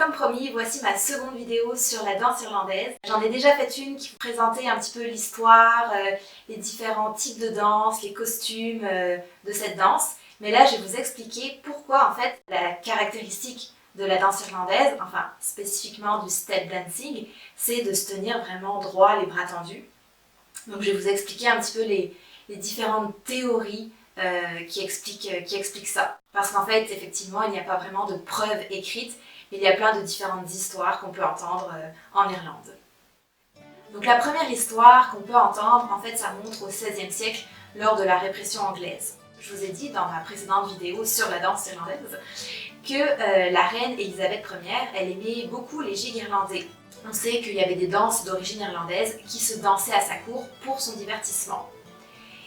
comme promis, voici ma seconde vidéo sur la danse irlandaise. J'en ai déjà fait une qui vous présentait un petit peu l'histoire, les différents types de danse, les costumes de cette danse. Mais là, je vais vous expliquer pourquoi, en fait, la caractéristique de la danse irlandaise, enfin spécifiquement du step dancing, c'est de se tenir vraiment droit, les bras tendus. Donc je vais vous expliquer un petit peu les différentes théories qui expliquent ça. Parce qu'en fait, effectivement, il n'y a pas vraiment de preuves écrites, mais il y a plein de différentes histoires qu'on peut entendre en Irlande. Donc la première histoire qu'on peut entendre, en fait, ça montre au XVIe siècle, lors de la répression anglaise. Je vous ai dit dans ma précédente vidéo sur la danse irlandaise que la reine Élisabeth Ier, elle aimait beaucoup les gigs irlandais. On sait qu'il y avait des danses d'origine irlandaise qui se dansaient à sa cour pour son divertissement.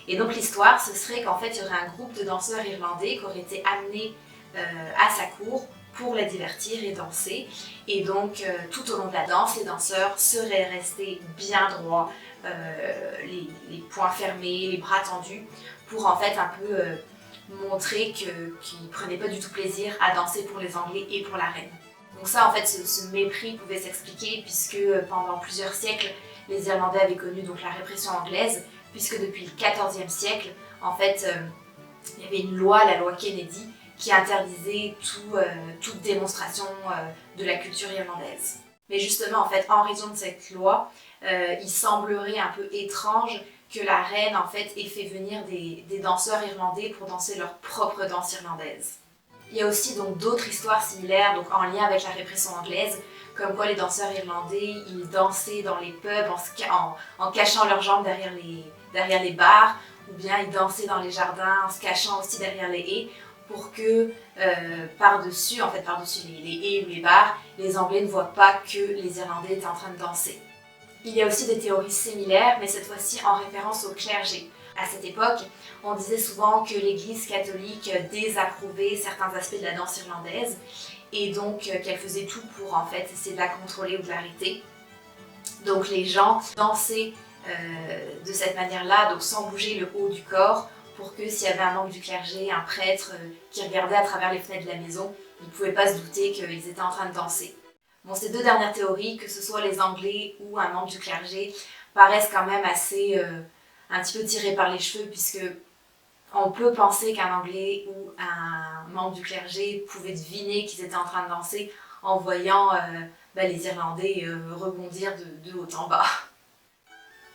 Et donc l'histoire, ce serait qu'en fait, il y aurait un groupe de danseurs irlandais qui aurait été amené à sa cour pour la divertir et danser. Et donc, tout au long de la danse, les danseurs seraient restés bien droits, les poings fermés, les bras tendus, pour en fait un peu montrer qu'ils ne prenaient pas du tout plaisir à danser pour les Anglais et pour la reine. Donc ça, en fait, ce mépris pouvait s'expliquer puisque pendant plusieurs siècles, les Irlandais avaient connu donc la répression anglaise, puisque depuis le XIVe siècle, en fait, il y avait une loi, la loi Kennedy, qui interdisait toute démonstration de la culture irlandaise. Mais justement, en fait, en raison de cette loi, il semblerait un peu étrange que la reine, en fait, ait fait venir des danseurs irlandais pour danser leur propre danse irlandaise. Il y a aussi donc d'autres histoires similaires, donc en lien avec la répression anglaise, comme quoi les danseurs irlandais, ils dansaient dans les pubs en cachant leurs jambes derrière les bars, ou bien ils dansaient dans les jardins en se cachant aussi derrière les haies, pour que par-dessus les haies ou les bars, les Anglais ne voient pas que les Irlandais étaient en train de danser. Il y a aussi des théories similaires, mais cette fois-ci en référence au clergé. À cette époque, on disait souvent que l'Église catholique désapprouvait certains aspects de la danse irlandaise et donc qu'elle faisait tout pour en fait essayer de la contrôler ou de l'arrêter. Donc les gens dansaient de cette manière-là, donc sans bouger le haut du corps, pour que s'il y avait un membre du clergé, un prêtre qui regardait à travers les fenêtres de la maison, il ne pouvait pas se douter qu'ils étaient en train de danser. Bon, ces deux dernières théories, que ce soit les Anglais ou un membre du clergé, paraissent quand même assez un petit peu tirées par les cheveux, puisque on peut penser qu'un Anglais ou un membre du clergé pouvait deviner qu'ils étaient en train de danser en voyant les Irlandais rebondir de haut en bas.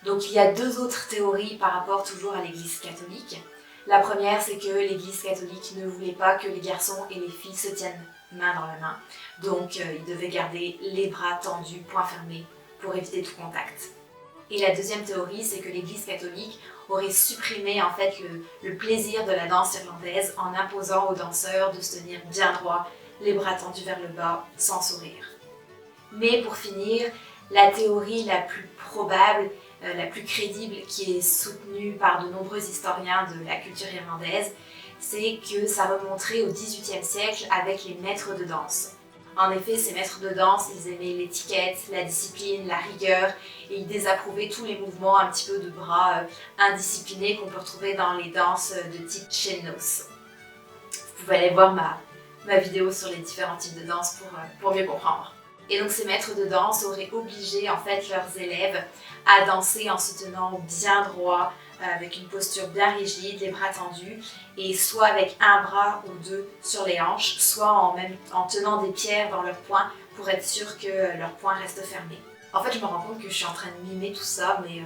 Donc il y a deux autres théories par rapport toujours à l'Église catholique. La première, c'est que l'Église catholique ne voulait pas que les garçons et les filles se tiennent main dans la main. Donc ils devaient garder les bras tendus, poings fermés, pour éviter tout contact. Et la deuxième théorie, c'est que l'Église catholique aurait supprimé en fait le plaisir de la danse irlandaise en imposant aux danseurs de se tenir bien droit, les bras tendus vers le bas, sans sourire. Mais pour finir, la théorie la plus probable, la plus crédible, qui est soutenue par de nombreux historiens de la culture irlandaise, c'est que ça remonterait au XVIIIe siècle avec les maîtres de danse. En effet, ces maîtres de danse, ils aimaient l'étiquette, la discipline, la rigueur, et ils désapprouvaient tous les mouvements un petit peu de bras indisciplinés qu'on peut retrouver dans les danses de type Chennos. Vous pouvez aller voir ma vidéo sur les différents types de danse pour mieux comprendre. Et donc ces maîtres de danse auraient obligé en fait leurs élèves à danser en se tenant bien droit, avec une posture bien rigide, les bras tendus, et soit avec un bras ou deux sur les hanches, soit en tenant des pierres dans leurs poings pour être sûr que leurs poings restent fermés. En fait, je me rends compte que je suis en train de mimer tout ça, mais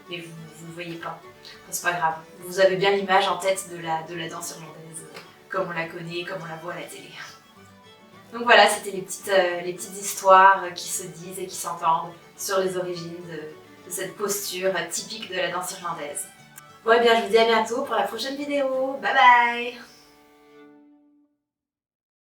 vous ne voyez pas. Enfin, c'est pas grave. Vous avez bien l'image en tête de la danse irlandaise, comme on la connaît, comme on la voit à la télé. Donc voilà, c'était les petites histoires qui se disent et qui s'entendent sur les origines de cette posture typique de la danse irlandaise. Bon et bien je vous dis à bientôt pour la prochaine vidéo. Bye bye!